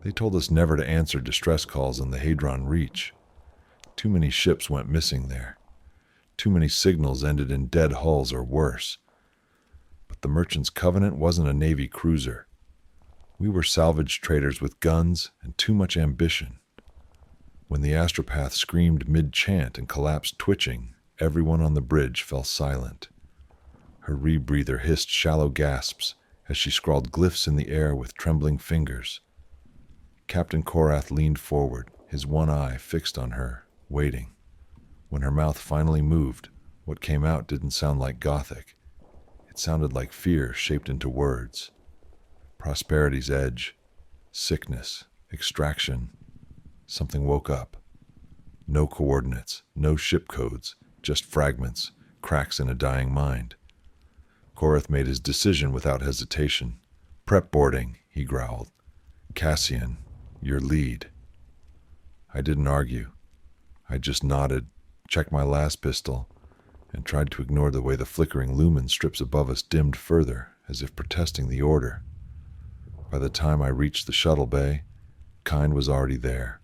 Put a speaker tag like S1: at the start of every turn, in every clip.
S1: They told us never to answer distress calls in the Hadron Reach. Too many ships went missing there. Too many signals ended in dead hulls or worse. But the Merchant's Covenant wasn't a Navy cruiser. We were salvage traders with guns and too much ambition. When the astropath screamed mid-chant and collapsed twitching, everyone on the bridge fell silent. Her rebreather hissed shallow gasps as she scrawled glyphs in the air with trembling fingers. Captain Korath leaned forward, his one eye fixed on her, waiting. When her mouth finally moved, what came out didn't sound like Gothic. It sounded like fear shaped into words. Prosperity's edge, sickness, extraction. Something woke up. No coordinates, no ship codes, just fragments, cracks in a dying mind. Korath made his decision without hesitation. "Prep boarding," he growled. "Cassian, your lead." I didn't argue. I just nodded, checked my last pistol, and tried to ignore the way the flickering lumen strips above us dimmed further, as if protesting the order. By the time I reached the shuttle bay, Kind was already there,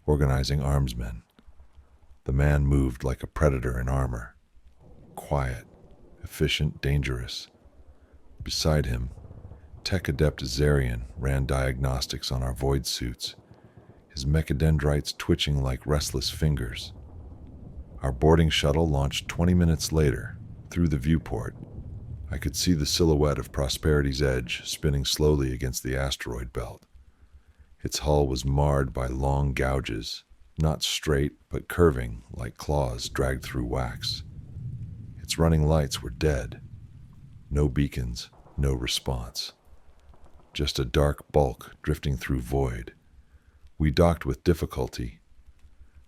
S1: organizing armsmen. The man moved like a predator in armor. Quiet, efficient, dangerous. Beside him, tech-adept Zarian ran diagnostics on our void suits, his mechadendrites twitching like restless fingers. Our boarding shuttle launched 20 minutes later, through the viewport. I could see the silhouette of Prosperity's edge spinning slowly against the asteroid belt. Its hull was marred by long gouges, not straight but curving like claws dragged through wax. Its running lights were dead. No beacons, no response. Just a dark bulk drifting through void. We docked with difficulty.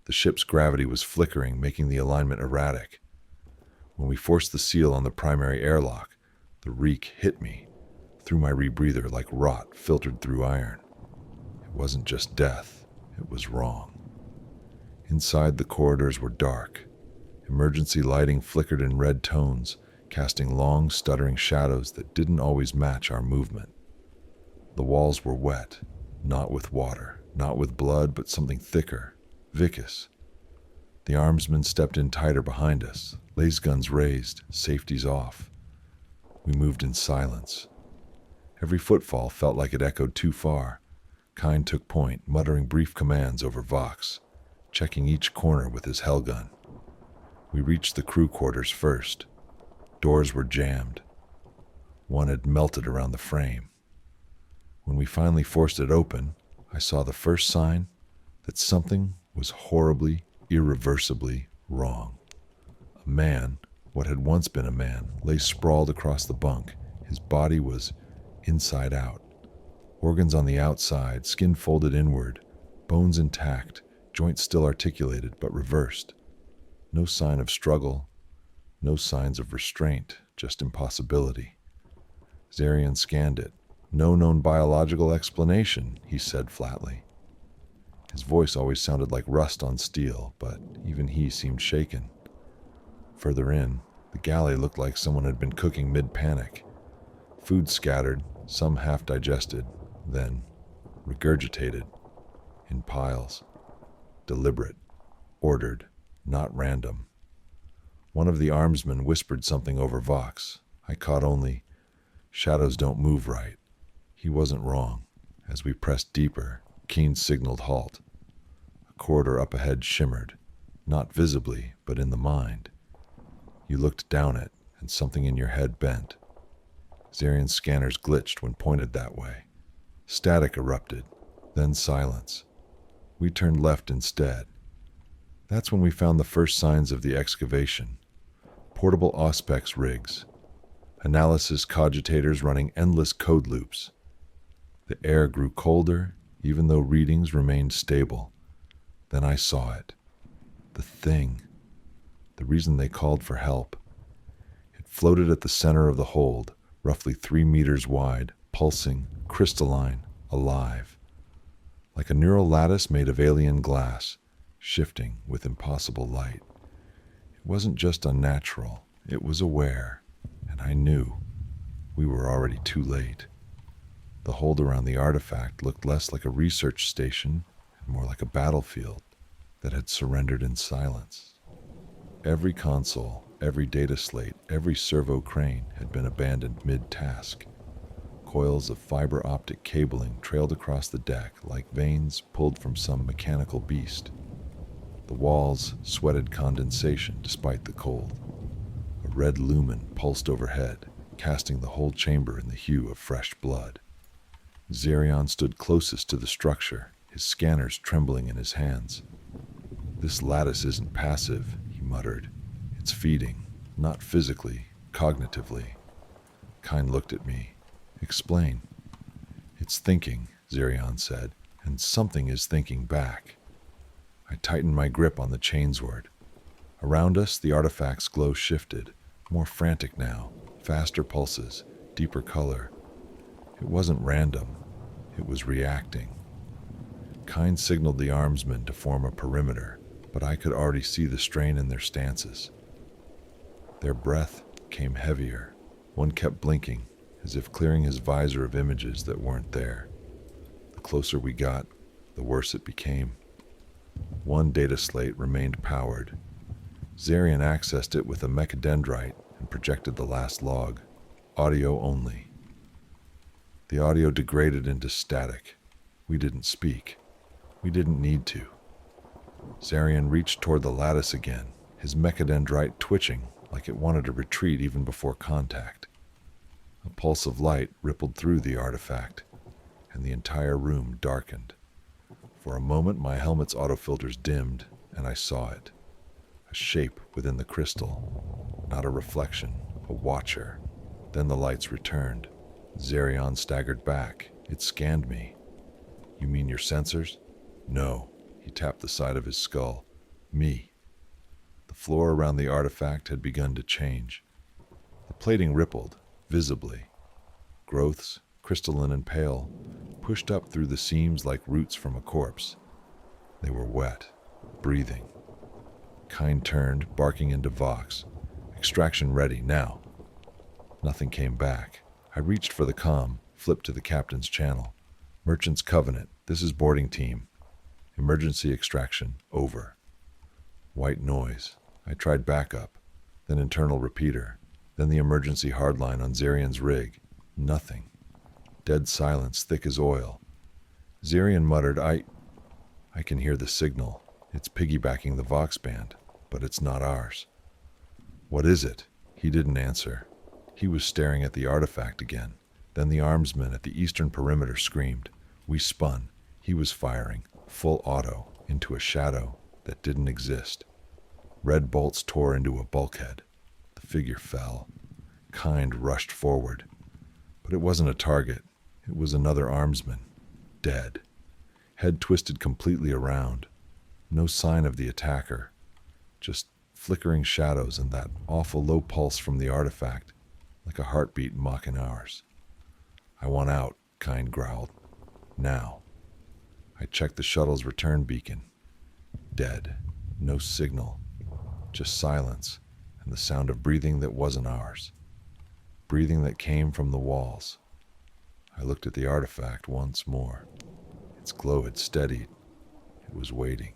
S1: The ship's gravity was flickering, making the alignment erratic. When we forced the seal on the primary airlock, the reek hit me, through my rebreather like rot filtered through iron. It wasn't just death, it was wrong. Inside, the corridors were dark. Emergency lighting flickered in red tones, casting long, stuttering shadows that didn't always match our movement. The walls were wet, not with water, not with blood, but something thicker, viscous. The armsmen stepped in tighter behind us, laser guns raised, safeties off. We moved in silence. Every footfall felt like it echoed too far. Kind took point, muttering brief commands over Vox, checking each corner with his hellgun. We reached the crew quarters first. Doors were jammed. One had melted around the frame. When we finally forced it open, I saw the first sign that something was horribly, irreversibly wrong. A man, what had once been a man, lay sprawled across the bunk. His body was inside out. Organs on the outside, skin folded inward, bones intact, joints still articulated but reversed. No sign of struggle, no signs of restraint, just impossibility. Zarian scanned it. "No known biological explanation," he said flatly. His voice always sounded like rust on steel, but even he seemed shaken. Further in, the galley looked like someone had been cooking mid-panic. Food scattered, some half-digested, then regurgitated, in piles. Deliberate, ordered, not random. One of the armsmen whispered something over Vox. I caught only, "Shadows don't move right." He wasn't wrong. As we pressed deeper, Keen signaled halt. A corridor up ahead shimmered, not visibly, but in the mind. You looked down it, and something in your head bent. Zarian's scanners glitched when pointed that way. Static erupted, then silence. We turned left instead. That's when we found the first signs of the excavation. Portable Auspex rigs. Analysis cogitators running endless code loops. The air grew colder, even though readings remained stable. Then I saw it. The thing. The reason they called for help. It floated at the center of the hold, roughly 3 meters wide, pulsing, crystalline, alive. Like a neural lattice made of alien glass, shifting with impossible light. It wasn't just unnatural, it was aware, and I knew we were already too late. The hold around the artifact looked less like a research station and more like a battlefield that had surrendered in silence. Every console, every data slate, every servo crane had been abandoned mid-task. Coils of fiber optic cabling trailed across the deck like veins pulled from some mechanical beast. The walls sweated condensation despite the cold. A red lumen pulsed overhead, casting the whole chamber in the hue of fresh blood. Zarion stood closest to the structure, his scanners trembling in his hands. "This lattice isn't passive," he muttered. "It's feeding, not physically, cognitively." Kine looked at me. "Explain." "It's thinking," Zarion said, "and something is thinking back." I tightened my grip on the chainsword. Around us, the artifact's glow shifted, more frantic now, faster pulses, deeper color. It wasn't random. It was reacting. Kine signaled the armsmen to form a perimeter, but I could already see the strain in their stances. Their breath came heavier. One kept blinking, as if clearing his visor of images that weren't there. The closer we got, the worse it became. One data slate remained powered. Zarion accessed it with a mechadendrite and projected the last log. Audio only. The audio degraded into static. We didn't speak. We didn't need to. Zarion reached toward the lattice again, his mechadendrite twitching like it wanted to retreat even before contact. A pulse of light rippled through the artifact, and the entire room darkened. For a moment, my helmet's autofilters dimmed, and I saw it. A shape within the crystal. Not a reflection, a watcher. Then the lights returned. Zarion staggered back. It scanned me. "You mean your sensors?" "No." He tapped the side of his skull. "Me." The floor around the artifact had begun to change. The plating rippled, visibly. Growths, crystalline and pale, pushed up through the seams like roots from a corpse. They were wet, breathing. Kine turned, barking into Vox. "Extraction ready, now." Nothing came back. I reached for the comm, flipped to the captain's channel. "Merchant's Covenant, this is boarding team. Emergency extraction, over." White noise. I tried backup, then internal repeater, then the emergency hardline on Zarion's rig. Nothing. Dead silence, thick as oil. Zarion muttered, I can hear the signal. It's piggybacking the Vox band, but it's not ours." "What is it?" He didn't answer. He was staring at the artifact again. Then the armsman at the eastern perimeter screamed. We spun. He was firing, full auto, into a shadow that didn't exist. Red bolts tore into a bulkhead. The figure fell. Kind rushed forward. But it wasn't a target. It was another armsman. Dead. Head twisted completely around. No sign of the attacker. Just flickering shadows and that awful low pulse from the artifact, like a heartbeat mocking ours. "I want out," Kind growled. "Now." I checked the shuttle's return beacon. Dead. No signal. Just silence and the sound of breathing that wasn't ours. Breathing that came from the walls. I looked at the artifact once more. Its glow had steadied. It was waiting.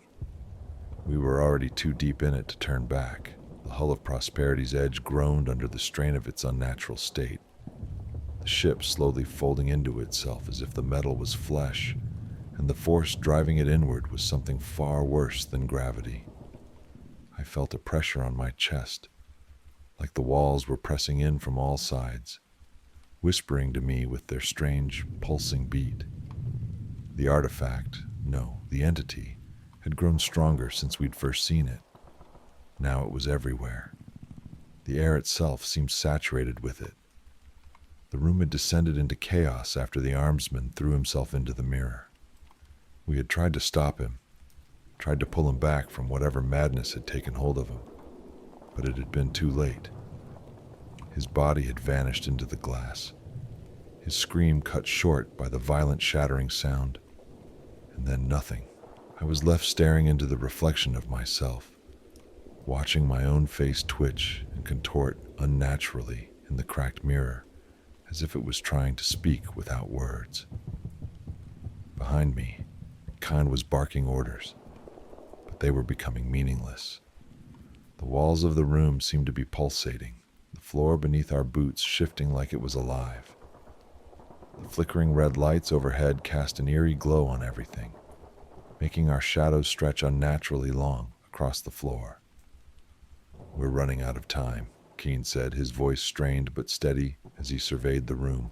S1: We were already too deep in it to turn back. The hull of Prosperity's edge groaned under the strain of its unnatural state. The ship slowly folding into itself as if the metal was flesh, and the force driving it inward was something far worse than gravity. I felt a pressure on my chest, like the walls were pressing in from all sides, whispering to me with their strange, pulsing beat. The artifact, no, the entity, had grown stronger since we'd first seen it. Now it was everywhere. The air itself seemed saturated with it. The room had descended into chaos after the armsman threw himself into the mirror. We had tried to stop him, tried to pull him back from whatever madness had taken hold of him, but it had been too late. His body had vanished into the glass, his scream cut short by the violent shattering sound, and then nothing. I was left staring into the reflection of myself, watching my own face twitch and contort unnaturally in the cracked mirror as if it was trying to speak without words. Behind me, Kine was barking orders, but they were becoming meaningless. The walls of the room seemed to be pulsating, the floor beneath our boots shifting like it was alive. The flickering red lights overhead cast an eerie glow on everything, making our shadows stretch unnaturally long across the floor. "We're running out of time," Keen said, his voice strained but steady as he surveyed the room.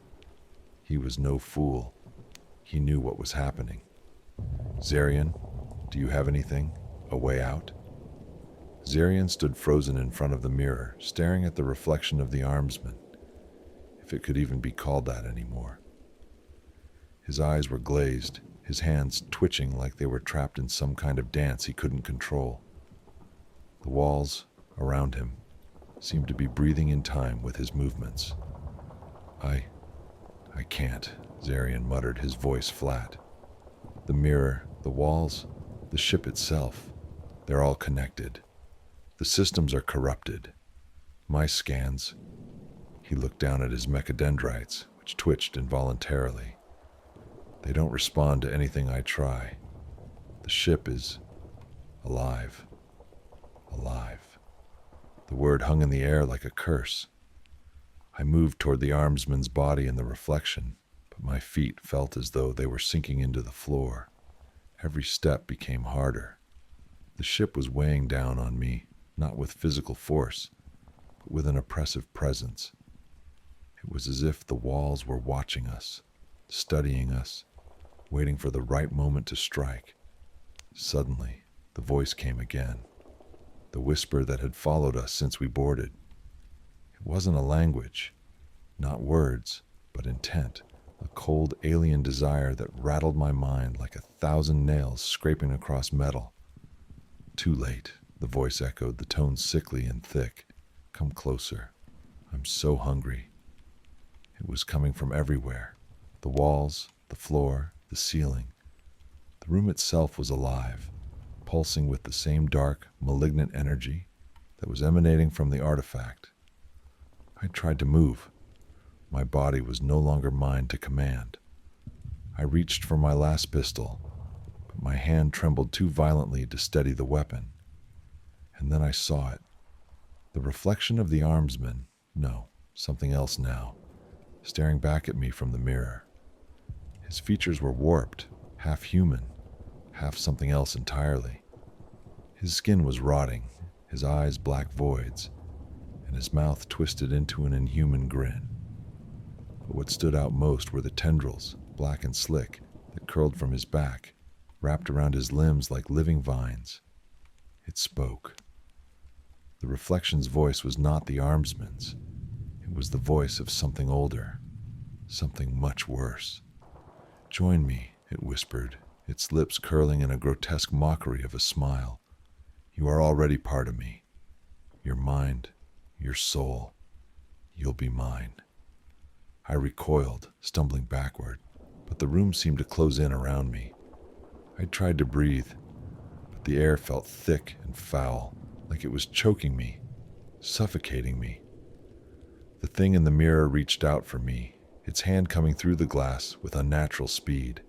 S1: He was no fool. He knew what was happening. "Zarian, do you have anything? A way out?" Zarian stood frozen in front of the mirror, staring at the reflection of the armsman, if it could even be called that anymore. His eyes were glazed, his hands twitching like they were trapped in some kind of dance he couldn't control. The walls around him seemed to be breathing in time with his movements. I can't," Zarian muttered, his voice flat. "The mirror, the walls, the ship itself, they're all connected. The systems are corrupted. My scans..." He looked down at his mechadendrites, which twitched involuntarily. "They don't respond to anything I try. The ship is alive. Alive." The word hung in the air like a curse. I moved toward the armsman's body in the reflection, but my feet felt as though they were sinking into the floor. Every step became harder. The ship was weighing down on me, not with physical force, but with an oppressive presence. It was as if the walls were watching us, studying us, waiting for the right moment to strike. Suddenly, the voice came again, the whisper that had followed us since we boarded. It wasn't a language, not words, but intent, a cold alien desire that rattled my mind like 1,000 nails scraping across metal. "Too late," the voice echoed, the tone sickly and thick. "Come closer. I'm so hungry." It was coming from everywhere. The walls, the floor, the ceiling. The room itself was alive, pulsing with the same dark, malignant energy that was emanating from the artifact. I tried to move. My body was no longer mine to command. I reached for my last pistol, but my hand trembled too violently to steady the weapon. And then I saw it. The reflection of the armsman, no, something else now, staring back at me from the mirror. His features were warped, half human, half something else entirely. His skin was rotting, his eyes black voids, and his mouth twisted into an inhuman grin. But what stood out most were the tendrils, black and slick, that curled from his back, wrapped around his limbs like living vines. It spoke. The reflection's voice was not the armsman's. It was the voice of something older, something much worse. "Join me," it whispered, its lips curling in a grotesque mockery of a smile. "You are already part of me. Your mind, your soul. You'll be mine." I recoiled, stumbling backward, but the room seemed to close in around me. I tried to breathe, but the air felt thick and foul, like it was choking me, suffocating me. The thing in the mirror reached out for me, its hand coming through the glass with unnatural speed.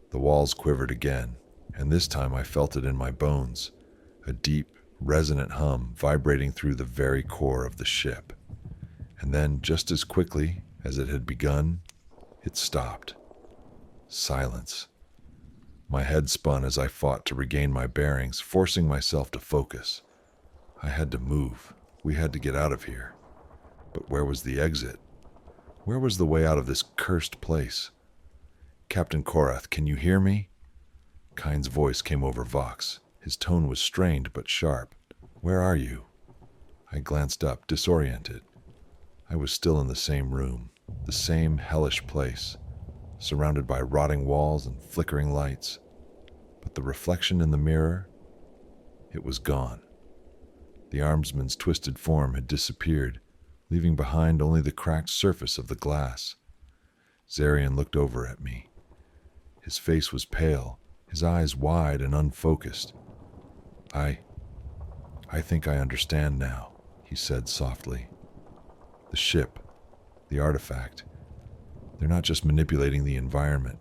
S1: The walls quivered again, and this time I felt it in my bones, a deep, resonant hum vibrating through the very core of the ship. And then, just as quickly as it had begun, it stopped. Silence. My head spun as I fought to regain my bearings, forcing myself to focus. I had to move. We had to get out of here. But where was the exit? Where was the way out of this cursed place? "Captain Korath, can you hear me?" Kine's voice came over Vox. His tone was strained but sharp. "Where are you?" I glanced up, disoriented. I was still in the same room, the same hellish place, surrounded by rotting walls and flickering lights. But the reflection in the mirror, it was gone. The armsman's twisted form had disappeared, leaving behind only the cracked surface of the glass. Zarian looked over at me. His face was pale, his eyes wide and unfocused. I think I understand now," he said softly. "The ship, The artifact. They're not just manipulating the environment.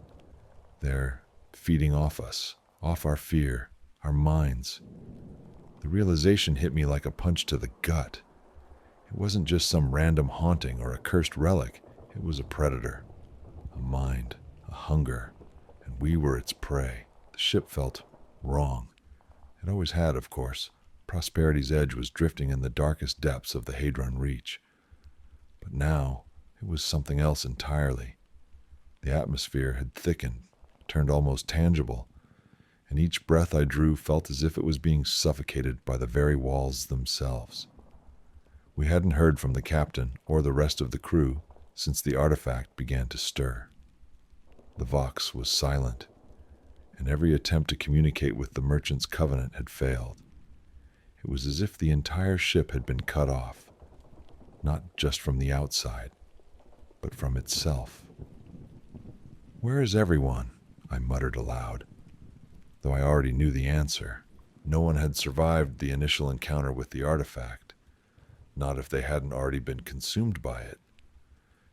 S1: They're feeding off us, off our fear, our minds. The realization hit me like a punch to the gut. It wasn't just some random haunting or a cursed relic. It was a predator, a mind, a hunger, and we were its prey. The ship felt wrong. It always had, of course. Prosperity's edge was drifting in the darkest depths of the Hadron Reach. But now, it was something else entirely. The atmosphere had thickened, turned almost tangible, and each breath I drew felt as if it was being suffocated by the very walls themselves. We hadn't heard from the captain or the rest of the crew since the artifact began to stir. The Vox was silent, and every attempt to communicate with the Merchant's Covenant had failed. It was as if the entire ship had been cut off, not just from the outside, but from itself. "Where is everyone?" I muttered aloud, though I already knew the answer. No one had survived the initial encounter with the artifact, not if they hadn't already been consumed by it.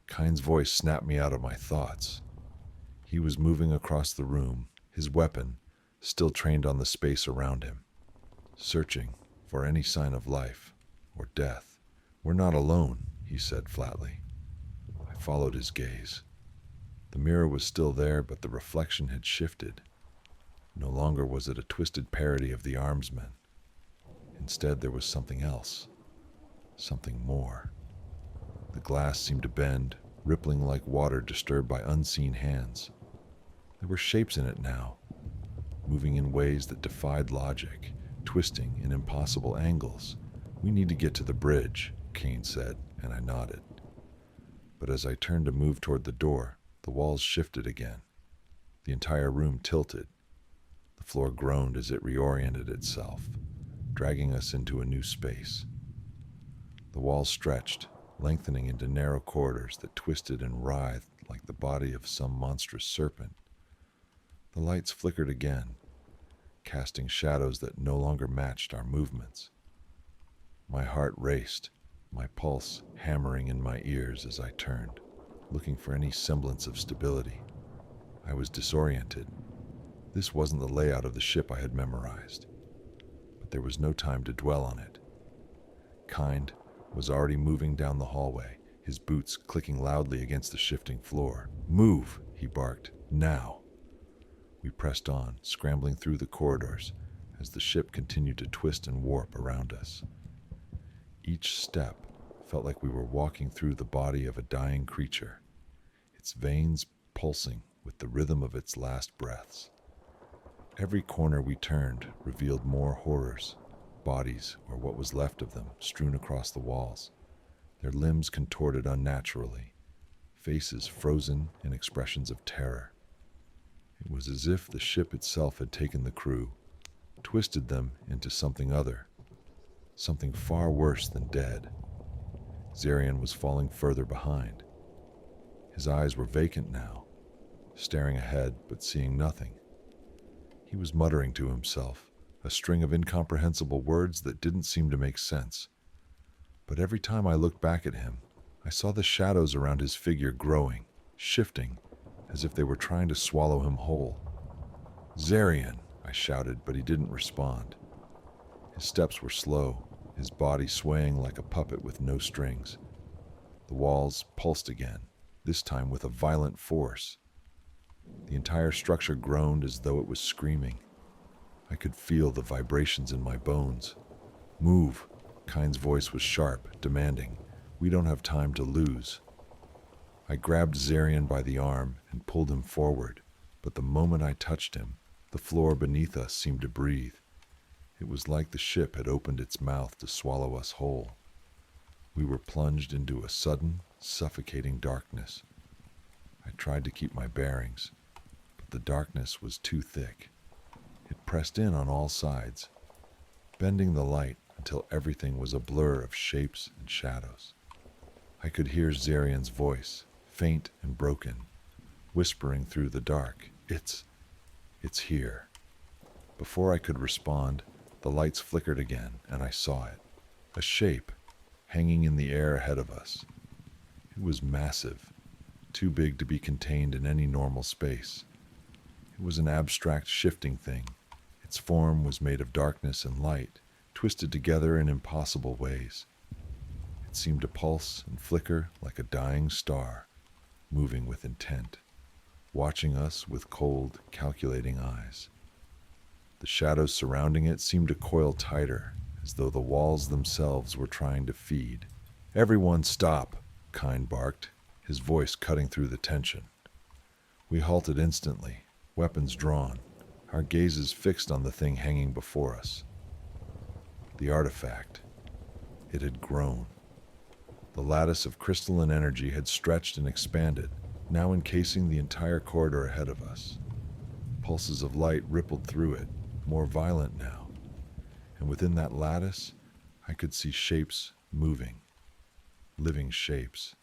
S1: Kyne's voice snapped me out of my thoughts. He was moving across the room, his weapon still trained on the space around him, searching for any sign of life or death. "We're not alone," he said flatly. I followed his gaze. The mirror was still there, but the reflection had shifted. No longer was it a twisted parody of the armsmen. Instead, there was something else, something more. The glass seemed to bend, rippling like water disturbed by unseen hands. There were shapes in it now, moving in ways that defied logic, twisting in impossible angles. "We need to get to the bridge," Kane said, and I nodded. But as I turned to move toward the door, the walls shifted again. The entire room tilted. The floor groaned as it reoriented itself, dragging us into a new space. The walls stretched, lengthening into narrow corridors that twisted and writhed like the body of some monstrous serpent. The lights flickered again, casting shadows that no longer matched our movements. My heart raced, my pulse hammering in my ears as I turned, looking for any semblance of stability. I was disoriented. This wasn't the layout of the ship I had memorized, but there was no time to dwell on it. Kyne was already moving down the hallway, his boots clicking loudly against the shifting floor. "Move!" he barked. "Now!" We pressed on, scrambling through the corridors as the ship continued to twist and warp around us. Each step felt like we were walking through the body of a dying creature, its veins pulsing with the rhythm of its last breaths. Every corner we turned revealed more horrors, bodies, or what was left of them, strewn across the walls, their limbs contorted unnaturally, faces frozen in expressions of terror. It was as if the ship itself had taken the crew, twisted them into something other, something far worse than dead. Zarian was falling further behind. His eyes were vacant now, staring ahead but seeing nothing. He was muttering to himself, a string of incomprehensible words that didn't seem to make sense. But every time I looked back at him, I saw the shadows around his figure growing, shifting, as if they were trying to swallow him whole. "Zarian!" I shouted, but he didn't respond. His steps were slow, his body swaying like a puppet with no strings. The walls pulsed again, this time with a violent force. The entire structure groaned as though it was screaming. I could feel the vibrations in my bones. "Move!" Kyne's voice was sharp, demanding. "We don't have time to lose." I grabbed Zarian by the arm and pulled him forward, but the moment I touched him, the floor beneath us seemed to breathe. It was like the ship had opened its mouth to swallow us whole. We were plunged into a sudden, suffocating darkness. I tried to keep my bearings, but the darkness was too thick. It pressed in on all sides, bending the light until everything was a blur of shapes and shadows. I could hear Zarian's voice, faint and broken, whispering through the dark, It's here." Before I could respond, the lights flickered again, and I saw it. A shape, hanging in the air ahead of us. It was massive, too big to be contained in any normal space. It was an abstract, shifting thing. Its form was made of darkness and light, twisted together in impossible ways. It seemed to pulse and flicker like a dying star, moving with intent, watching us with cold, calculating eyes. The shadows surrounding it seemed to coil tighter, as though the walls themselves were trying to feed. "Everyone stop," Kine barked, his voice cutting through the tension. We halted instantly, weapons drawn, our gazes fixed on the thing hanging before us. The artifact. It had grown. The lattice of crystalline energy had stretched and expanded, now encasing the entire corridor ahead of us. Pulses of light rippled through it, more violent now. And within that lattice, I could see shapes moving. Living shapes.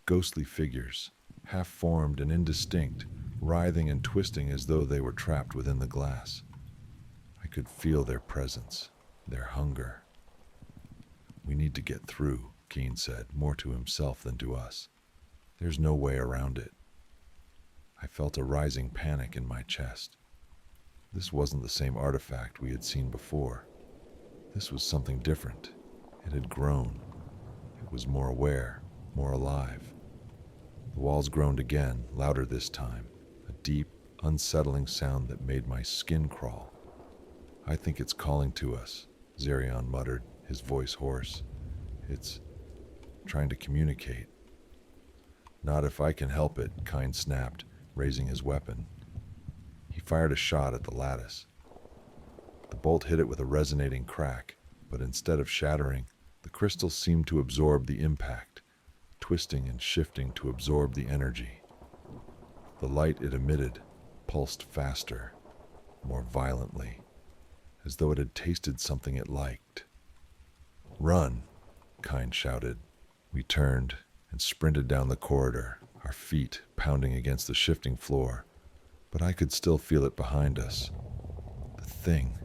S1: Ghostly figures, half-formed and indistinct, writhing and twisting as though they were trapped within the glass. I could feel their presence, their hunger. "We need to get through," Keen said, more to himself than to us. "There's no way around it." I felt a rising panic in my chest. This wasn't the same artifact we had seen before. This was something different. It had grown. It was more aware, more alive. The walls groaned again, louder this time, a deep, unsettling sound that made my skin crawl. "I think it's calling to us," Zarion muttered, his voice hoarse. "It's trying to communicate." "Not if I can help it," Kine snapped, raising his weapon. He fired a shot at the lattice. The bolt hit it with a resonating crack, but instead of shattering, the crystal seemed to absorb the impact, twisting and shifting to absorb the energy. The light it emitted pulsed faster, more violently, as though it had tasted something it liked. "Run!" Kine shouted. We turned and sprinted down the corridor, our feet pounding against the shifting floor, but I could still feel it behind us. The thing,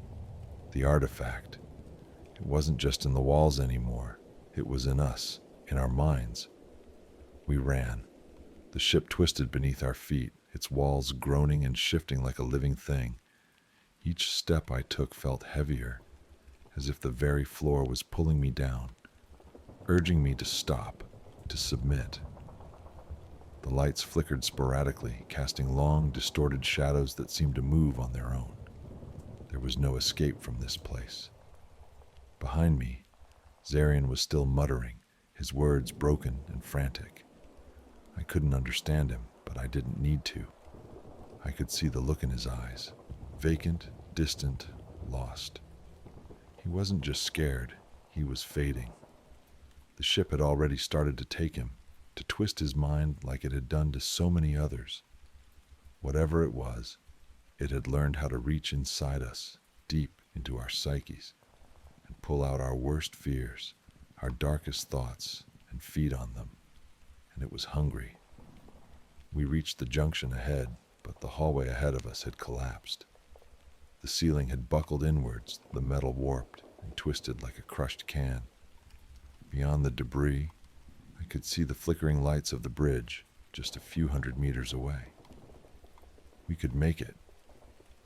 S1: the artifact. It wasn't just in the walls anymore. It was in us, in our minds. We ran. The ship twisted beneath our feet, its walls groaning and shifting like a living thing. Each step I took felt heavier, as if the very floor was pulling me down, urging me to stop, to submit. The lights flickered sporadically, casting long, distorted shadows that seemed to move on their own. There was no escape from this place. Behind me, Zarion was still muttering, his words broken and frantic. I couldn't understand him, but I didn't need to. I could see the look in his eyes, vacant, distant, lost. He wasn't just scared, he was fading. The ship had already started to take him, to twist his mind like it had done to so many others. Whatever it was, it had learned how to reach inside us, deep into our psyches, and pull out our worst fears, our darkest thoughts, and feed on them. And it was hungry. We reached the junction ahead, but the hallway ahead of us had collapsed. The ceiling had buckled inwards, the metal warped and twisted like a crushed can. Beyond the debris, I could see the flickering lights of the bridge just a few hundred meters away. We could make it,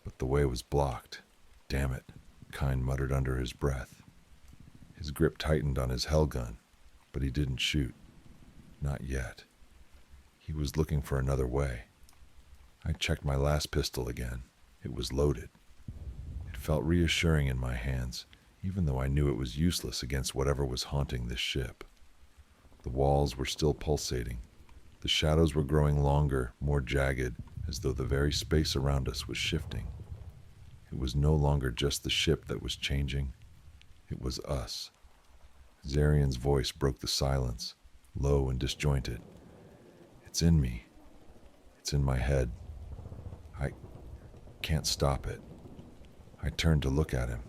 S1: but the way was blocked. "Damn it," Kine muttered under his breath. His grip tightened on his hell gun, but he didn't shoot. Not yet. He was looking for another way. I checked my last pistol again. It was loaded. It felt reassuring in my hands, even though I knew it was useless against whatever was haunting this ship. The walls were still pulsating. The shadows were growing longer, more jagged, as though the very space around us was shifting. It was no longer just the ship that was changing. It was us. Zarion's voice broke the silence, low and disjointed. "It's in me. It's in my head. I can't stop it." I turned to look at him.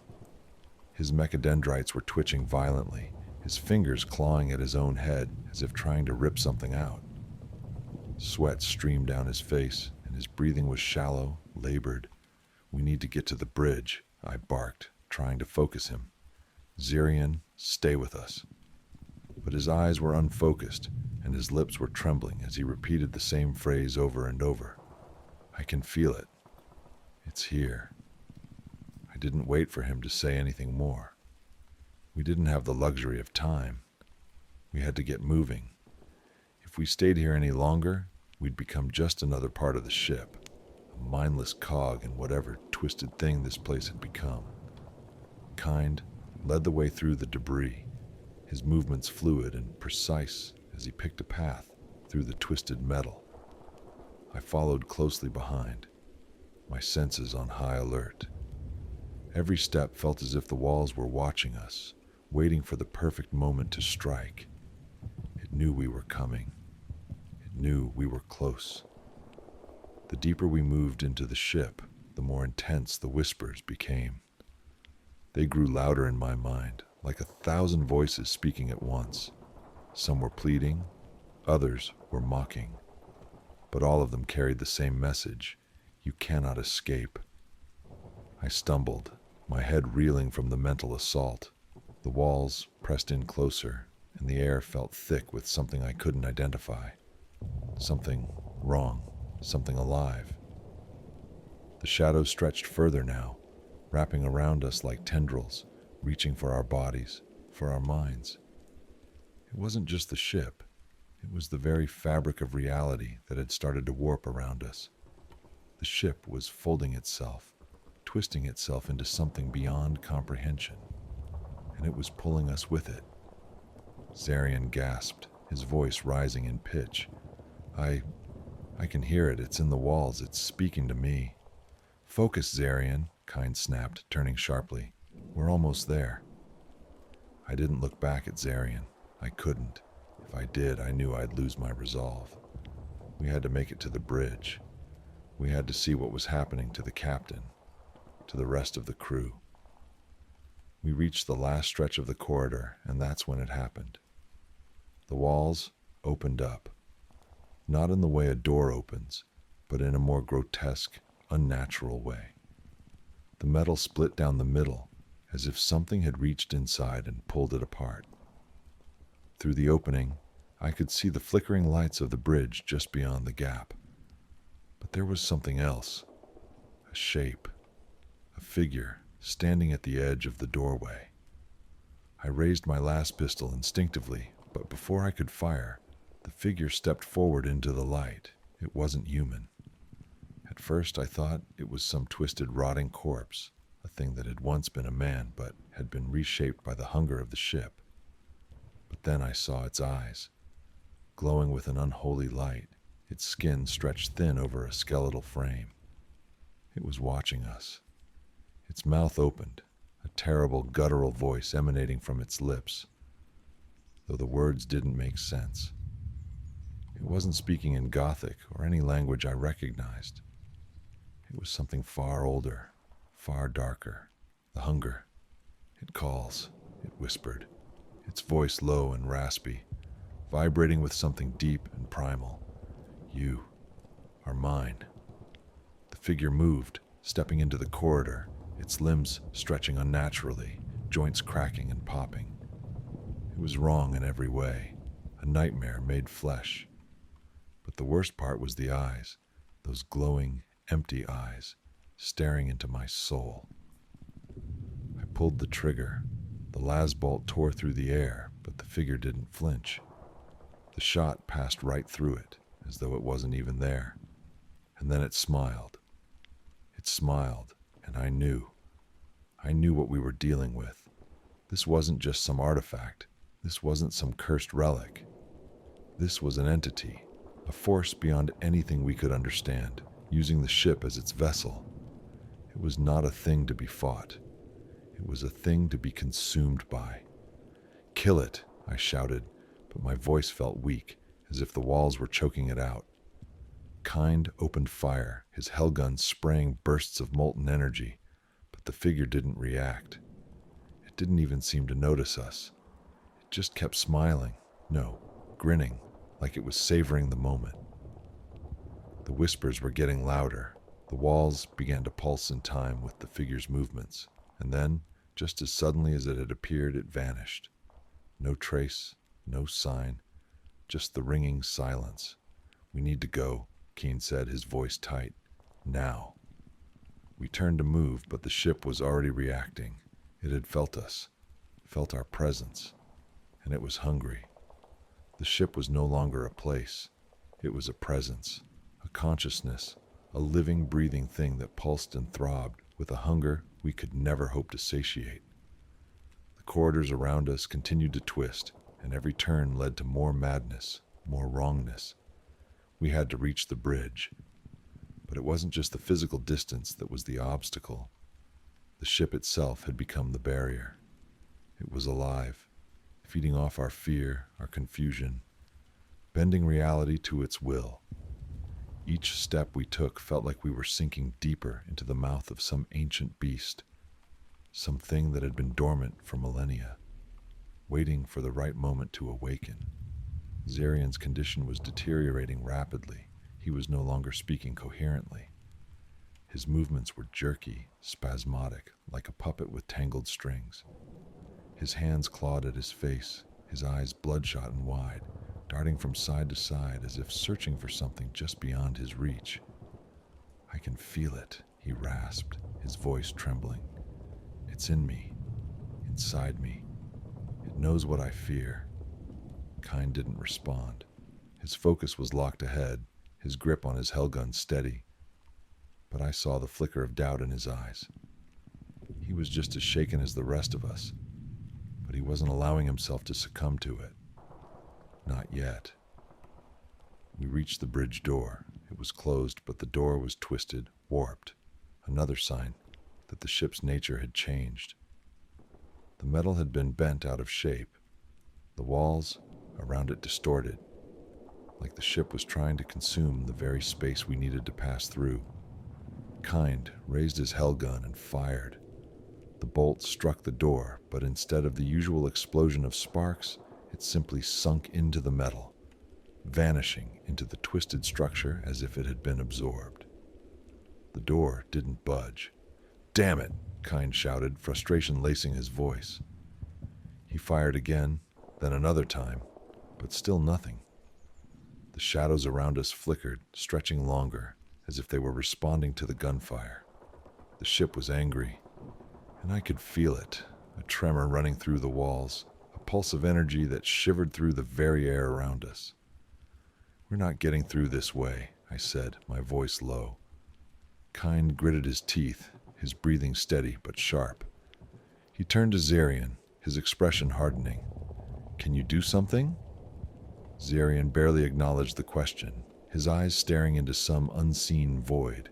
S1: His mechadendrites were twitching violently, his fingers clawing at his own head as if trying to rip something out. Sweat streamed down his face, and his breathing was shallow, labored. "We need to get to the bridge," I barked, trying to focus him. "Zarion, stay with us." But his eyes were unfocused, and his lips were trembling as he repeated the same phrase over and over. I can feel it. It's here. I didn't wait for him to say anything more. We didn't have the luxury of time. We had to get moving. If we stayed here any longer, we'd become just another part of the ship, a mindless cog in whatever twisted thing this place had become. Kind led the way through the debris, his movements fluid and precise as he picked a path through the twisted metal. I followed closely behind, my senses on high alert. Every step felt as if the walls were watching us, waiting for the perfect moment to strike. It knew we were coming. It knew we were close. The deeper we moved into the ship, the more intense the whispers became. They grew louder in my mind, like 1,000 voices speaking at once. Some were pleading, others were mocking. But all of them carried the same message: you cannot escape. I stumbled, my head reeling from the mental assault. The walls pressed in closer, and the air felt thick with something I couldn't identify. Something wrong, something alive. The shadows stretched further now, wrapping around us like tendrils, reaching for our bodies, for our minds. It wasn't just the ship. It was the very fabric of reality that had started to warp around us. The ship was folding itself, twisting itself into something beyond comprehension, and it was pulling us with it. Zarian gasped, his voice rising in pitch. I can hear it. It's in the walls. It's speaking to me. Focus, Zarian, Kind snapped, turning sharply. We're almost there. I didn't look back at Zarian. I couldn't. If I did, I knew I'd lose my resolve. We had to make it to the bridge. We had to see what was happening to the captain, to the rest of the crew. We reached the last stretch of the corridor, and that's when it happened. The walls opened up. Not in the way a door opens, but in a more grotesque, unnatural way. The metal split down the middle, as if something had reached inside and pulled it apart. Through the opening, I could see the flickering lights of the bridge just beyond the gap. But there was something else. A shape. A figure standing at the edge of the doorway. I raised my last pistol instinctively, but before I could fire, the figure stepped forward into the light. It wasn't human. At first I thought it was some twisted, rotting corpse, a thing that had once been a man but had been reshaped by the hunger of the ship. But then I saw its eyes, glowing with an unholy light, its skin stretched thin over a skeletal frame. It was watching us. Its mouth opened, a terrible, guttural voice emanating from its lips, though the words didn't make sense. It wasn't speaking in Gothic or any language I recognized. It was something far older, far darker. The hunger. It calls, it whispered, its voice low and raspy, vibrating with something deep and primal. You are mine. The figure moved, stepping into the corridor, its limbs stretching unnaturally, joints cracking and popping. It was wrong in every way, a nightmare made flesh. But the worst part was the eyes, those glowing, empty eyes, staring into my soul. I pulled the trigger. The las bolt tore through the air, but the figure didn't flinch. The shot passed right through it, as though it wasn't even there. And then it smiled. It smiled, and I knew. I knew what we were dealing with. This wasn't just some artifact. This wasn't some cursed relic. This was an entity, a force beyond anything we could understand, using the ship as its vessel. It was not a thing to be fought. It was a thing to be consumed by. Kill it, I shouted, but my voice felt weak, as if the walls were choking it out. Kind opened fire, his hellgun spraying bursts of molten energy, but the figure didn't react. It didn't even seem to notice us. It just kept smiling, no, grinning, like it was savoring the moment. The whispers were getting louder. The walls began to pulse in time with the figure's movements, and then, just as suddenly as it had appeared, it vanished. No trace, no sign, just the ringing silence. "We need to go," Keen said, his voice tight. "Now." We turned to move, but the ship was already reacting. It had felt us, felt our presence, and it was hungry. The ship was no longer a place. It was a presence, a consciousness, a living, breathing thing that pulsed and throbbed with a hunger we could never hope to satiate. The corridors around us continued to twist, and every turn led to more madness, more wrongness. We had to reach the bridge. But it wasn't just the physical distance that was the obstacle. The ship itself had become the barrier. It was alive, feeding off our fear, our confusion, bending reality to its will. Each step we took felt like we were sinking deeper into the mouth of some ancient beast, something that had been dormant for millennia, waiting for the right moment to awaken. Zarian's condition was deteriorating rapidly. He was no longer speaking coherently. His movements were jerky, spasmodic, like a puppet with tangled strings. His hands clawed at his face, his eyes bloodshot and wide, darting from side to side as if searching for something just beyond his reach. "I can feel it," he rasped, his voice trembling. "It's in me, inside me. It knows what I fear." Kine didn't respond. His focus was locked ahead, his grip on his hellgun steady. But I saw the flicker of doubt in his eyes. He was just as shaken as the rest of us, but he wasn't allowing himself to succumb to it. Not yet. We reached the bridge door. It was closed, but the door was twisted, warped. Another sign that the ship's nature had changed. The metal had been bent out of shape. The walls around it distorted, like the ship was trying to consume the very space we needed to pass through. Kind raised his hellgun and fired. The bolt struck the door, but instead of the usual explosion of sparks, it simply sunk into the metal, vanishing into the twisted structure as if it had been absorbed. The door didn't budge. "Damn it!" Kind shouted, frustration lacing his voice. He fired again, then another time, but still nothing. The shadows around us flickered, stretching longer, as if they were responding to the gunfire. The ship was angry, and I could feel it, a tremor running through the walls, a pulse of energy that shivered through the very air around us. "We're not getting through this way," I said, my voice low. Kind gritted his teeth, his breathing steady but sharp. He turned to Zarian, his expression hardening. "Can you do something?" Zarian barely acknowledged the question, his eyes staring into some unseen void.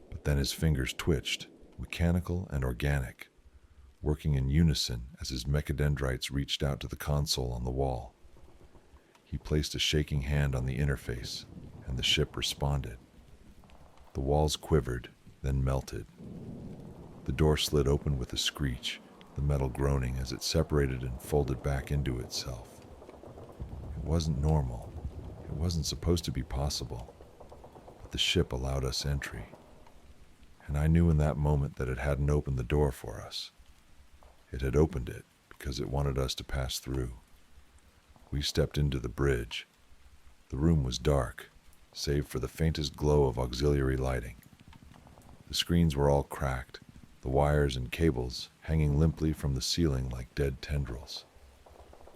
S1: But then his fingers twitched, mechanical and organic, working in unison as his mechadendrites reached out to the console on the wall. He placed a shaking hand on the interface, and the ship responded. The walls quivered, then melted. The door slid open with a screech, the metal groaning as it separated and folded back into itself. It wasn't normal. It wasn't supposed to be possible. But the ship allowed us entry. And I knew in that moment that it hadn't opened the door for us. It had opened it because it wanted us to pass through. We stepped into the bridge. The room was dark, save for the faintest glow of auxiliary lighting. The screens were all cracked, the wires and cables hanging limply from the ceiling like dead tendrils.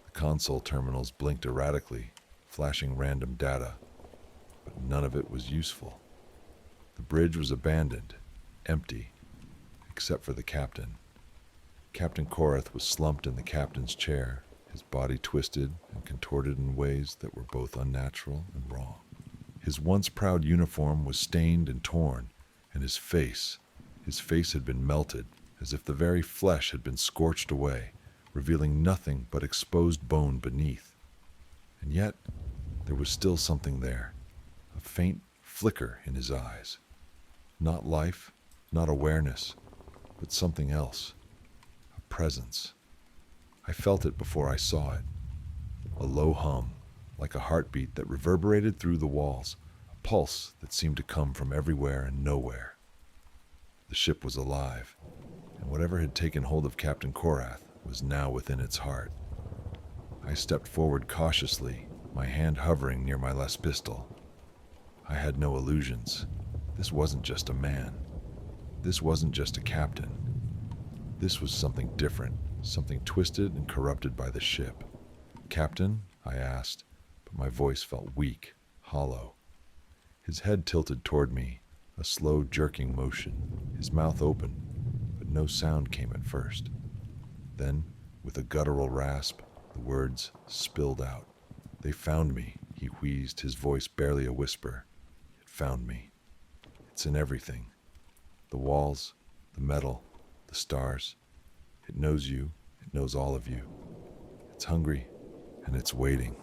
S1: The console terminals blinked erratically, flashing random data, but none of it was useful. The bridge was abandoned, empty, except for the captain. Captain Korath was slumped in the captain's chair, his body twisted and contorted in ways that were both unnatural and wrong. His once proud uniform was stained and torn, and his face had been melted, as if the very flesh had been scorched away, revealing nothing but exposed bone beneath. And yet, there was still something there, a faint flicker in his eyes. Not life, not awareness, but something else, a presence. I felt it before I saw it, a low hum, like a heartbeat that reverberated through the walls, a pulse that seemed to come from everywhere and nowhere. The ship was alive, and whatever had taken hold of Captain Korath was now within its heart. I stepped forward cautiously, my hand hovering near my left pistol. I had no illusions. This wasn't just a man. This wasn't just a captain. This was something different, something twisted and corrupted by the ship. "Captain?" I asked, but my voice felt weak, hollow. His head tilted toward me, a slow, jerking motion, his mouth open, but no sound came at first. Then, with a guttural rasp, the words spilled out. "They found me," he wheezed, his voice barely a whisper. "It found me. It's in everything. The walls, the metal, the stars. It knows you, it knows all of you. It's hungry, and it's waiting."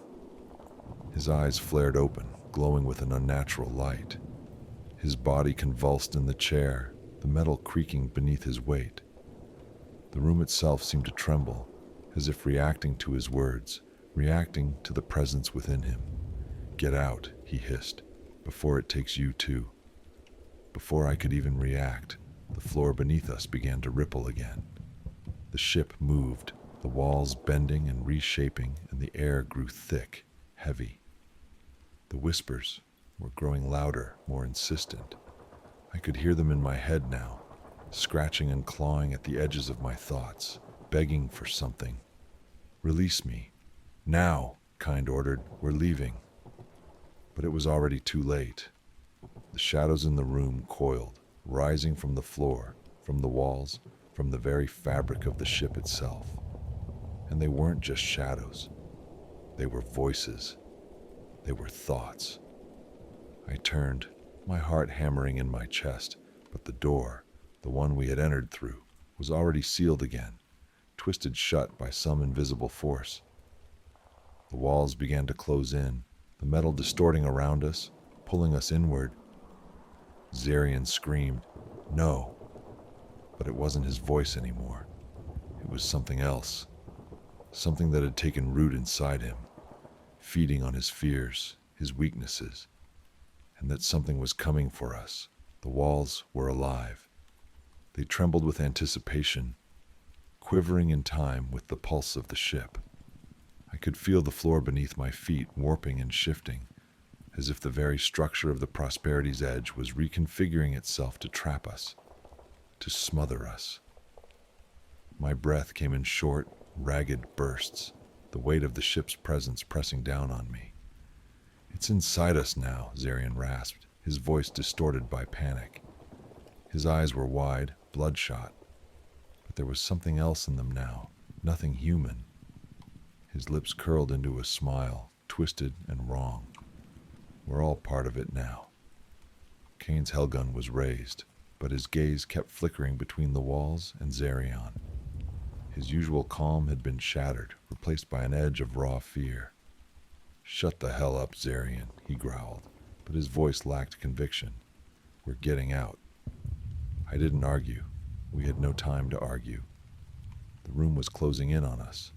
S1: His eyes flared open, glowing with an unnatural light. His body convulsed in the chair, the metal creaking beneath his weight. The room itself seemed to tremble, as if reacting to his words, reacting to the presence within him. "Get out," he hissed, "before it takes you too." Before I could even react, the floor beneath us began to ripple again. The ship moved, the walls bending and reshaping, and the air grew thick, heavy. The whispers were growing louder, more insistent. I could hear them in my head now, scratching and clawing at the edges of my thoughts, begging for something. "Release me. Now," Kind ordered. "We're leaving." But it was already too late. The shadows in the room coiled, rising from the floor, from the walls, from the very fabric of the ship itself. And they weren't just shadows. They were voices. They were thoughts. I turned, my heart hammering in my chest, but the door, the one we had entered through, was already sealed again, twisted shut by some invisible force. The walls began to close in, the metal distorting around us, pulling us inward. Zarian screamed, "No!" But it wasn't his voice anymore. It was something else, something that had taken root inside him, feeding on his fears, his weaknesses, and that something was coming for us. The walls were alive. They trembled with anticipation, quivering in time with the pulse of the ship. I could feel the floor beneath my feet warping and shifting, as if the very structure of the Prosperity's edge was reconfiguring itself to trap us, to smother us. My breath came in short, ragged bursts, the weight of the ship's presence pressing down on me. "It's inside us now," Zarian rasped, his voice distorted by panic. His eyes were wide, bloodshot, but there was something else in them now, nothing human. His lips curled into a smile, twisted and wrong. "We're all part of it now." Kane's hellgun was raised, but his gaze kept flickering between the walls and Zarian. His usual calm had been shattered, replaced by an edge of raw fear. "Shut the hell up, Zarian," he growled, but his voice lacked conviction. "We're getting out." I didn't argue. We had no time to argue. The room was closing in on us.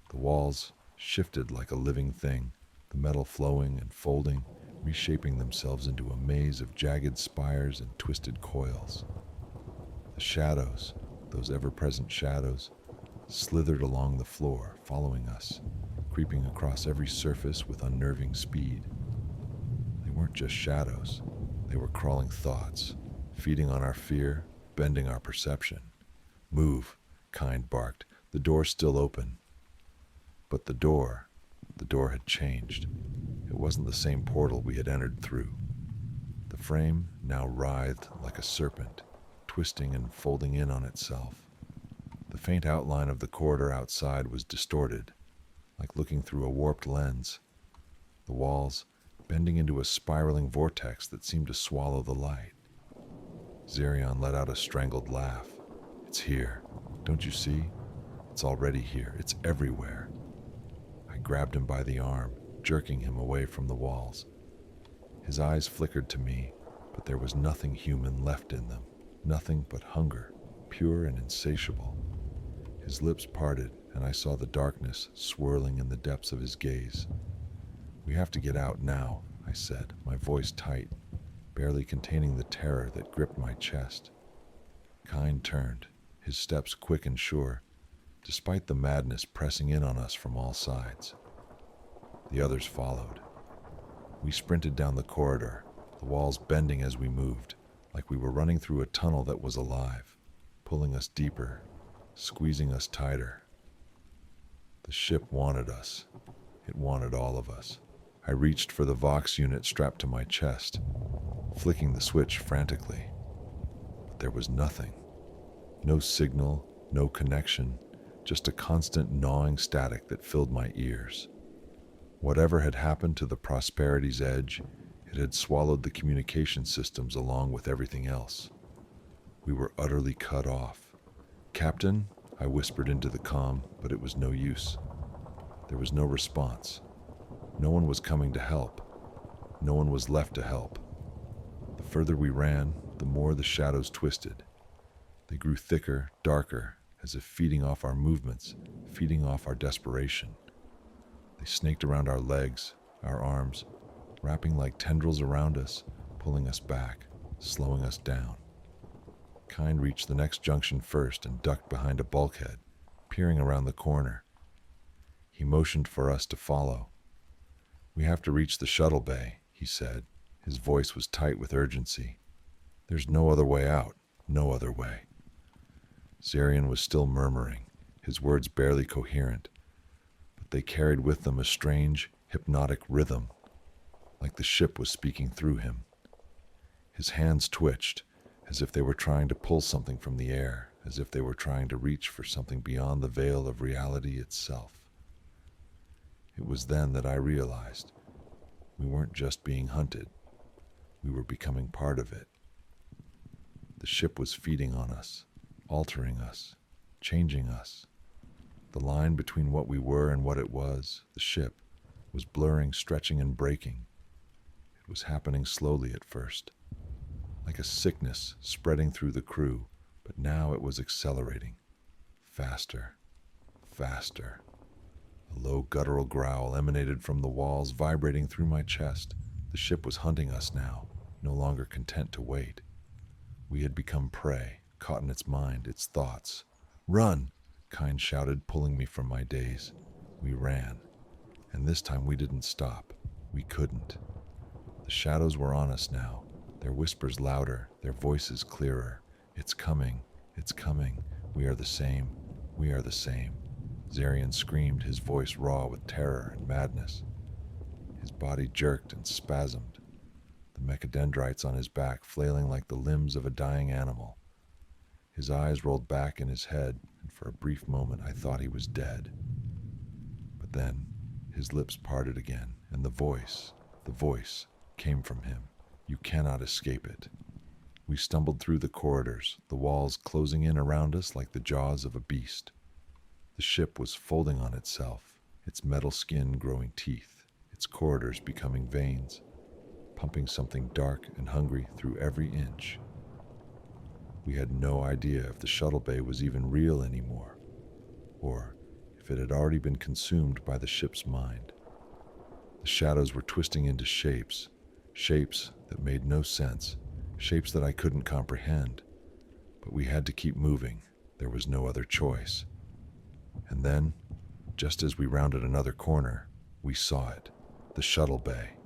S1: The walls shifted like a living thing, the metal flowing and folding, reshaping themselves into a maze of jagged spires and twisted coils. The shadows, those ever-present shadows, slithered along the floor, following us, creeping across every surface with unnerving speed. They weren't just shadows. They were crawling thoughts, feeding on our fear, bending our perception. "Move," Kind barked. "The door's still open." But the door had changed. It wasn't the same portal we had entered through. The frame now writhed like a serpent, twisting and folding in on itself. The faint outline of the corridor outside was distorted, like looking through a warped lens. The walls bending into a spiraling vortex that seemed to swallow the light. Zarian let out a strangled laugh. "It's here. Don't you see? It's already here. It's everywhere." I grabbed him by the arm, jerking him away from the walls. His eyes flickered to me, but there was nothing human left in them, nothing but hunger, pure and insatiable. His lips parted, and I saw the darkness swirling in the depths of his gaze. "We have to get out now," I said, my voice tight, barely containing the terror that gripped my chest. Kind turned, his steps quick and sure, despite the madness pressing in on us from all sides. The others followed. We sprinted down the corridor, the walls bending as we moved, like we were running through a tunnel that was alive, pulling us deeper, squeezing us tighter. The ship wanted us. It wanted all of us. I reached for the Vox unit strapped to my chest, flicking the switch frantically. But there was nothing. No signal, no connection, just a constant gnawing static that filled my ears. Whatever had happened to the Prosperity's edge, it had swallowed the communication systems along with everything else. We were utterly cut off. "Captain," I whispered into the comm, but it was no use. There was no response. No one was coming to help. No one was left to help. The further we ran, the more the shadows twisted. They grew thicker, darker, as if feeding off our movements, feeding off our desperation. They snaked around our legs, our arms, wrapping like tendrils around us, pulling us back, slowing us down. Kind reached the next junction first and ducked behind a bulkhead, peering around the corner. He motioned for us to follow. "We have to reach the shuttle bay," he said. His voice was tight with urgency. "There's no other way out, no other way." Zarian was still murmuring, his words barely coherent, but they carried with them a strange, hypnotic rhythm, like the ship was speaking through him. His hands twitched, as if they were trying to pull something from the air, as if they were trying to reach for something beyond the veil of reality itself. It was then that I realized we weren't just being hunted. We were becoming part of it. The ship was feeding on us, altering us, changing us. The line between what we were and what it was, the ship, was blurring, stretching, and breaking. It was happening slowly at first, like a sickness spreading through the crew, but now it was accelerating. Faster, faster. A low guttural growl emanated from the walls, vibrating through my chest. The ship was hunting us now, no longer content to wait. We had become prey, caught in its mind, its thoughts. "Run!" Kind shouted, pulling me from my daze. We ran, and this time we didn't stop. We couldn't. The shadows were on us now, their whispers louder, their voices clearer. "It's coming, it's coming. We are the same, we are the same." Zarian screamed, his voice raw with terror and madness. His body jerked and spasmed, the mechadendrites on his back flailing like the limbs of a dying animal. His eyes rolled back in his head, and for a brief moment I thought he was dead. But then his lips parted again, and the voice came from him. "You cannot escape it." We stumbled through the corridors, the walls closing in around us like the jaws of a beast. The ship was folding on itself, its metal skin growing teeth, its corridors becoming veins, pumping something dark and hungry through every inch. We had no idea if the shuttle bay was even real anymore, or if it had already been consumed by the ship's mind. The shadows were twisting into shapes that made no sense, shapes that I couldn't comprehend. But we had to keep moving. There was no other choice. And then, just as we rounded another corner, we saw it, the shuttle bay.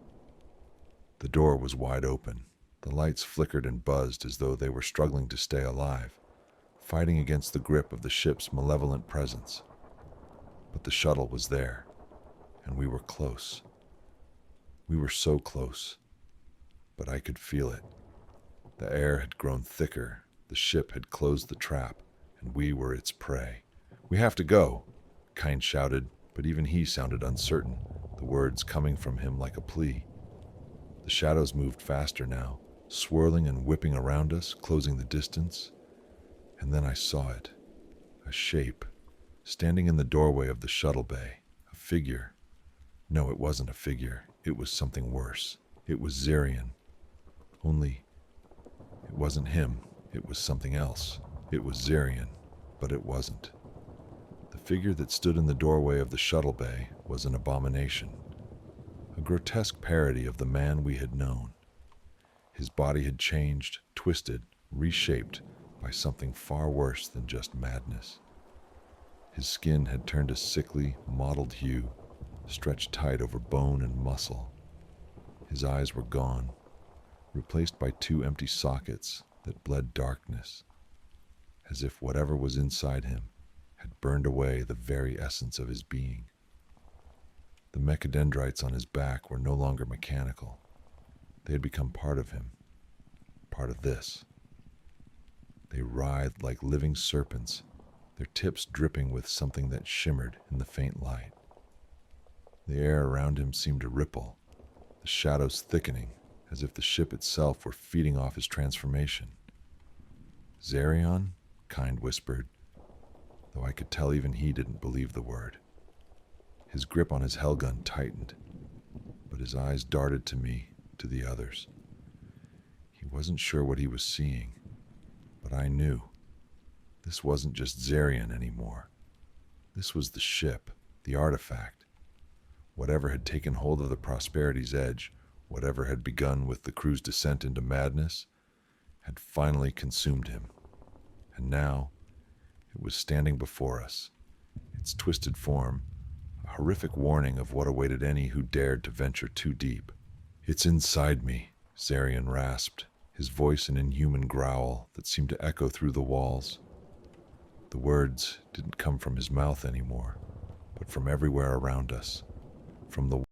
S1: The door was wide open. The lights flickered and buzzed as though they were struggling to stay alive, fighting against the grip of the ship's malevolent presence. But the shuttle was there, and we were close. We were so close, but I could feel it. The air had grown thicker, the ship had closed the trap, and we were its prey. "We have to go," Kind shouted, but even he sounded uncertain, the words coming from him like a plea. The shadows moved faster now, swirling and whipping around us, closing the distance. And then I saw it, a shape, standing in the doorway of the shuttle bay, a figure. No, it wasn't a figure, it was something worse. It was Zarian. Only, it wasn't him, it was something else. It was Zarian, but it wasn't. The figure that stood in the doorway of the shuttle bay was an abomination, a grotesque parody of the man we had known. His body had changed, twisted, reshaped by something far worse than just madness. His skin had turned a sickly, mottled hue, stretched tight over bone and muscle. His eyes were gone, replaced by two empty sockets that bled darkness, as if whatever was inside him had burned away the very essence of his being. The mechadendrites on his back were no longer mechanical. They had become part of him, part of this. They writhed like living serpents, their tips dripping with something that shimmered in the faint light. The air around him seemed to ripple, the shadows thickening, as if the ship itself were feeding off his transformation. "Zarion?" Kind whispered, though I could tell even he didn't believe the word. His grip on his hellgun tightened, but his eyes darted to me, to the others. He wasn't sure what he was seeing, but I knew. This wasn't just Zarion anymore. This was the ship, the artifact. Whatever had taken hold of the Prosperity's edge, whatever had begun with the crew's descent into madness, had finally consumed him. And now, it was standing before us, its twisted form, a horrific warning of what awaited any who dared to venture too deep. "It's inside me," Zarion rasped, his voice an inhuman growl that seemed to echo through the walls. The words didn't come from his mouth anymore, but from everywhere around us, from the